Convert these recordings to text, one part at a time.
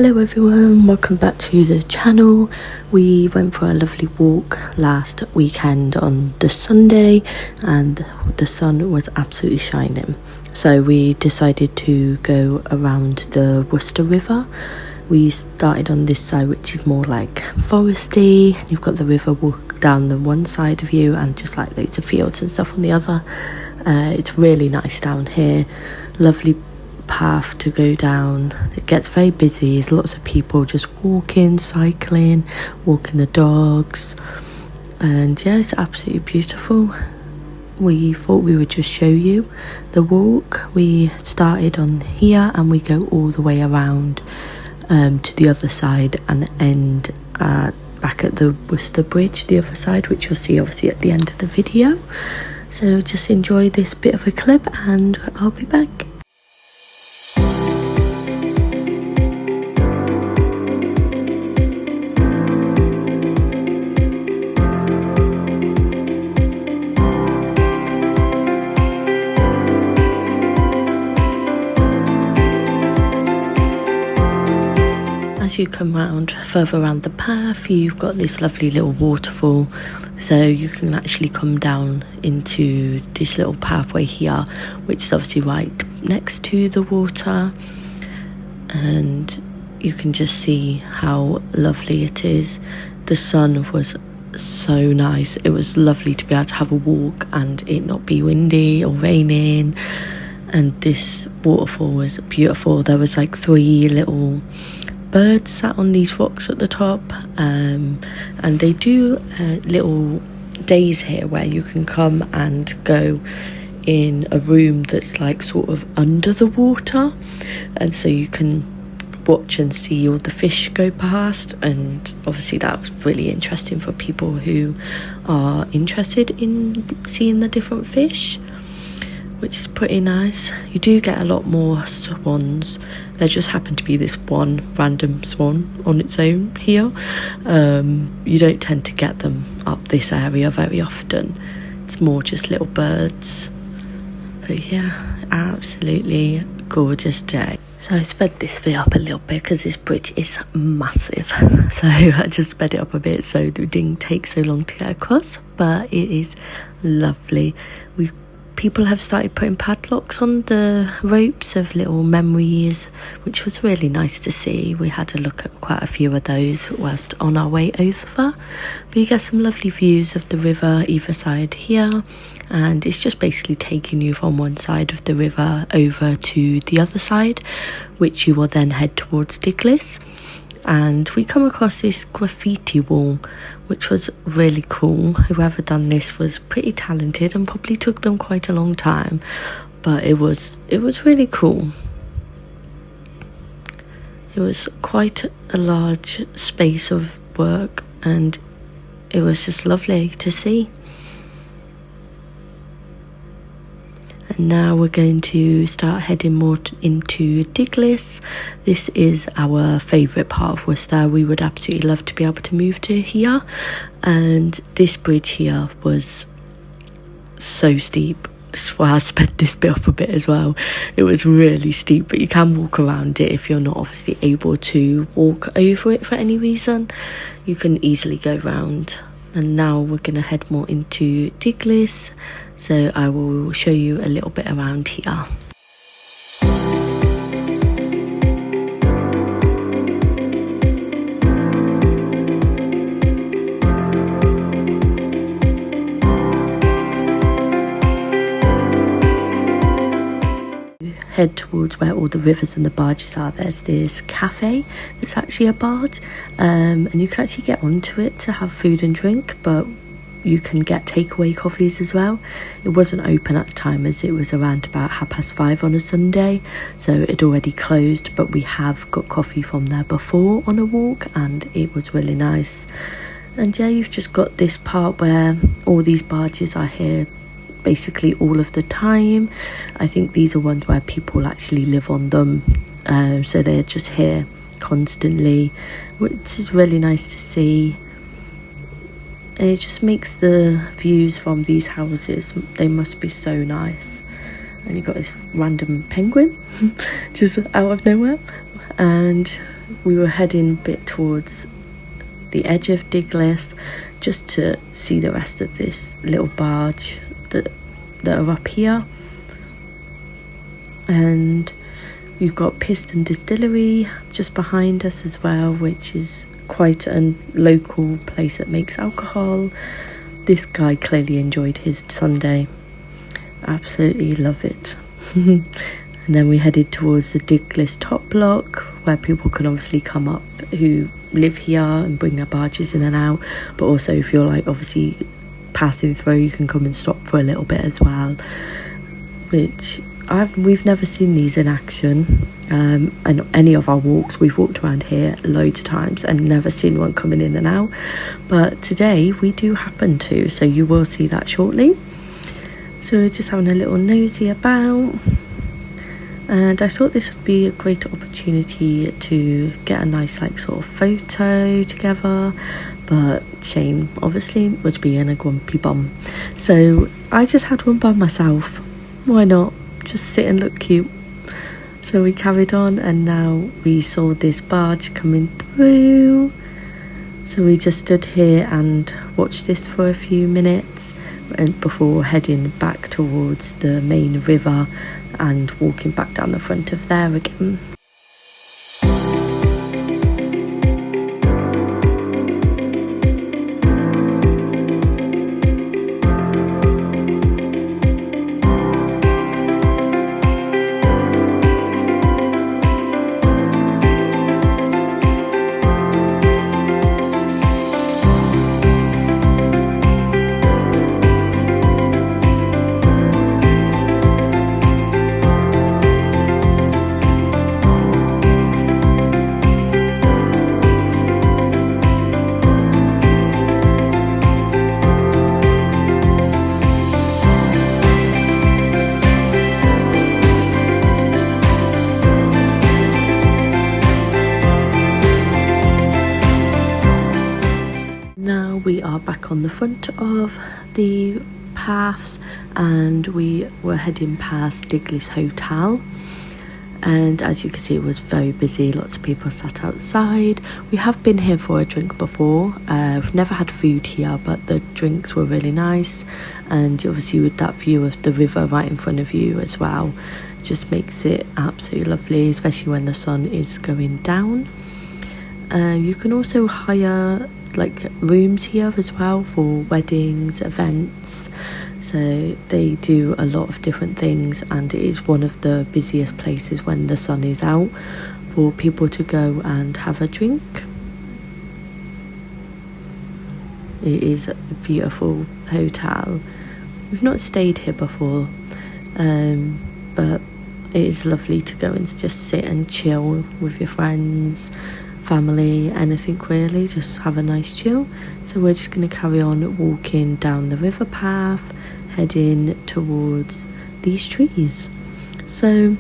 Hello everyone, welcome back to the channel. We went for a lovely walk last weekend on the Sunday and the sun was absolutely shining. So we decided to go around the Worcester River. We started on this side, which is more like foresty. You've got the river walk down the one side of you and just like loads of fields and stuff on the other. It's really nice down here, lovely path to go down. It gets very busy. There's lots of people just walking, cycling, walking the dogs, and yeah, it's absolutely beautiful. We thought we would just show you the walk. We started on here and we go all the way around to the other side and end back at the Worcester Bridge, the other side, which you'll see obviously at the end of the video. So just enjoy this bit of a clip and I'll be back. As you come round further around the path, you've got this lovely little waterfall, so you can actually come down into this little pathway here, which is obviously right next to the water, and you can just see how lovely it is. The sun was so nice. It was lovely to be able to have a walk and it not be windy or raining, and this waterfall was beautiful. There was like 3 little birds sat on these rocks at the top, and they do little days here where you can come and go in a room that's like sort of under the water, and so you can watch and see all the fish go past, and obviously that was really interesting for people who are interested in seeing the different fish, which is pretty nice. You do get a lot more swans. There just happened to be this one random swan on its own here. You don't tend to get them up this area very often. It's more just little birds. But yeah, absolutely gorgeous day. So I sped this bit up a little bit because this bridge is massive. So I just sped it up a bit so it didn't take so long to get across. But it is lovely. People have started putting padlocks on the ropes of little memories, which was really nice to see. We had a look at quite a few of those whilst on our way over. But you get some lovely views of the river either side here, and it's just basically taking you from one side of the river over to the other side, which you will then head towards Diglis. And we come across this graffiti wall, which was really cool. Whoever done this was pretty talented and probably took them quite a long time, but it was really cool. It was quite a large space of work and it was just lovely to see. And now we're going to start heading more into Diglis. This is our favourite part of Worcester. We would absolutely love to be able to move to here. And this bridge here was so steep. That's why I sped this bit up a bit as well. It was really steep, but you can walk around it if you're not obviously able to walk over it for any reason. You can easily go round. And now we're going to head more into Diglis. So I will show you a little bit around here. Head towards where all the rivers and the barges are. There's this cafe that's actually a barge, and you can actually get onto it to have food and drink, but you can get takeaway coffees as well. It wasn't open at the time as it was around about 5:30 on a Sunday, so it already closed, but we have got coffee from there before on a walk and it was really nice. And yeah, you've just got this part where all these barges are here basically all of the time. I think these are ones where people actually live on them, so they're just here constantly, which is really nice to see. And it just makes the views from these houses, they must be so nice. And you've got this random penguin just out of nowhere, and we were heading a bit towards the edge of Diglis just to see the rest of this little barge that are up here. And we've got Piston Distillery just behind us as well, which is quite a local place that makes alcohol. This guy clearly enjoyed his Sunday. Absolutely love it. And then we headed towards the Diglis top block, where people can obviously come up who live here and bring their barges in and out. But also if you're like obviously passing through, you can come and stop for a little bit as well, which we've never seen these in action. And any of our walks, we've walked around here loads of times and never seen one coming in and out, but today we do happen to, so you will see that shortly. So we're just having a little nosy about, and I thought this would be a great opportunity to get a nice like sort of photo together, but Shane obviously was being a grumpy bum, so I just had one by myself. Why not just sit and look cute? So we carried on, and now we saw this barge coming through, so we just stood here and watched this for a few minutes and before heading back towards the main river and walking back down the front of there again. We are back on the front of the paths, and we were heading past Diglis Hotel, and as you can see it was very busy. Lots of people sat outside. We have been here for a drink before. We've never had food here, but the drinks were really nice, and obviously with that view of the river right in front of you as well, just makes it absolutely lovely, especially when the sun is going down. You can also hire like rooms here as well for weddings, events, so they do a lot of different things, and it is one of the busiest places when the sun is out for people to go and have a drink. It is a beautiful hotel. We've not stayed here before, but it is lovely to go and just sit and chill with your friends, family, anything really, just have a nice chill. So we're just going to carry on walking down the river path, heading towards these trees. So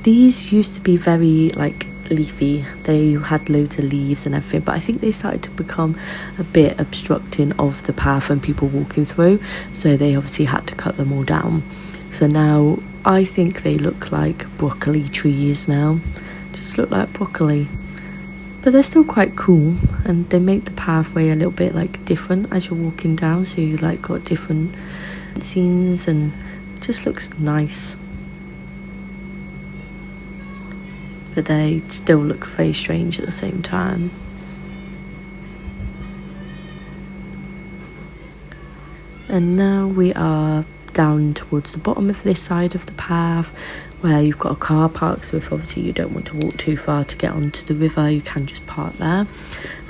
these used to be very like leafy, they had loads of leaves and everything, but I think they started to become a bit obstructing of the path and people walking through, so they obviously had to cut them all down. So now I think they look like broccoli trees now, just look like broccoli. But they're still quite cool, and they make the pathway a little bit like different as you're walking down, so you like got different scenes and it just looks nice. But they still look very strange at the same time. And now we are down towards the bottom of this side of the path, where you've got a car park, so if obviously you don't want to walk too far to get onto the river, you can just park there.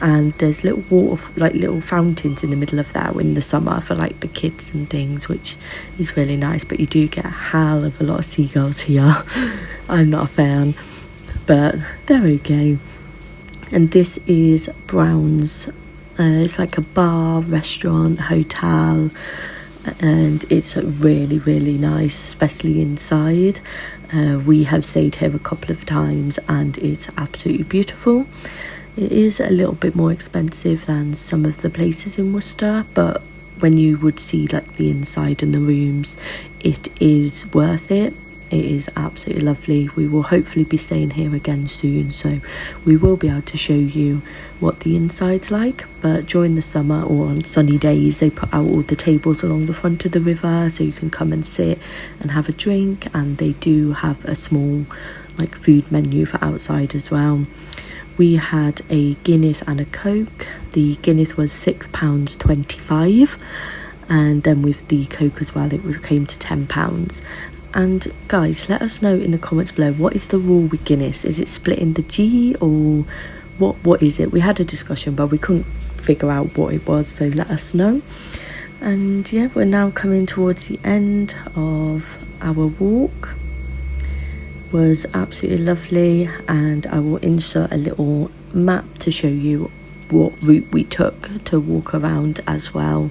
And there's little water, like little fountains in the middle of that in the summer for like the kids and things, which is really nice. But you do get a hell of a lot of seagulls here. I'm not a fan, but they're okay. And this is Brown's. It's like a bar, restaurant, hotel, and it's really, really nice, especially inside. We have stayed here a couple of times and it's absolutely beautiful. It is a little bit more expensive than some of the places in Worcester, but when you would see like the inside and the rooms, it is worth it. It is absolutely lovely. We will hopefully be staying here again soon, so we will be able to show you what the inside's like. But during the summer or on sunny days, they put out all the tables along the front of the river so you can come and sit and have a drink, and they do have a small like food menu for outside as well. We had a Guinness and a Coke. The Guinness was £6.25, and then with the Coke as well it came to £10. And guys, let us know in the comments below, what is the rule with Guinness? Is it splitting the G, or what is it? We had a discussion but we couldn't figure out what it was, so let us know. And yeah, we're now coming towards the end of our walk. Was absolutely lovely, and I will insert a little map to show you what route we took to walk around as well.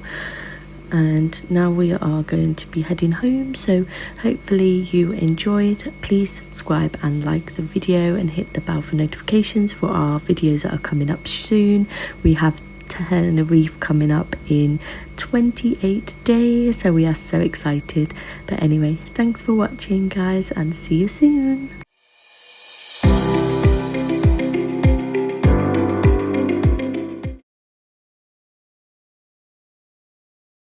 And now we are going to be heading home, so hopefully you enjoyed. Please subscribe and like the video and hit the bell for notifications for our videos that are coming up soon. We have Tenerife coming up in 28 days, so we are so excited. But anyway, thanks for watching guys, and see you soon.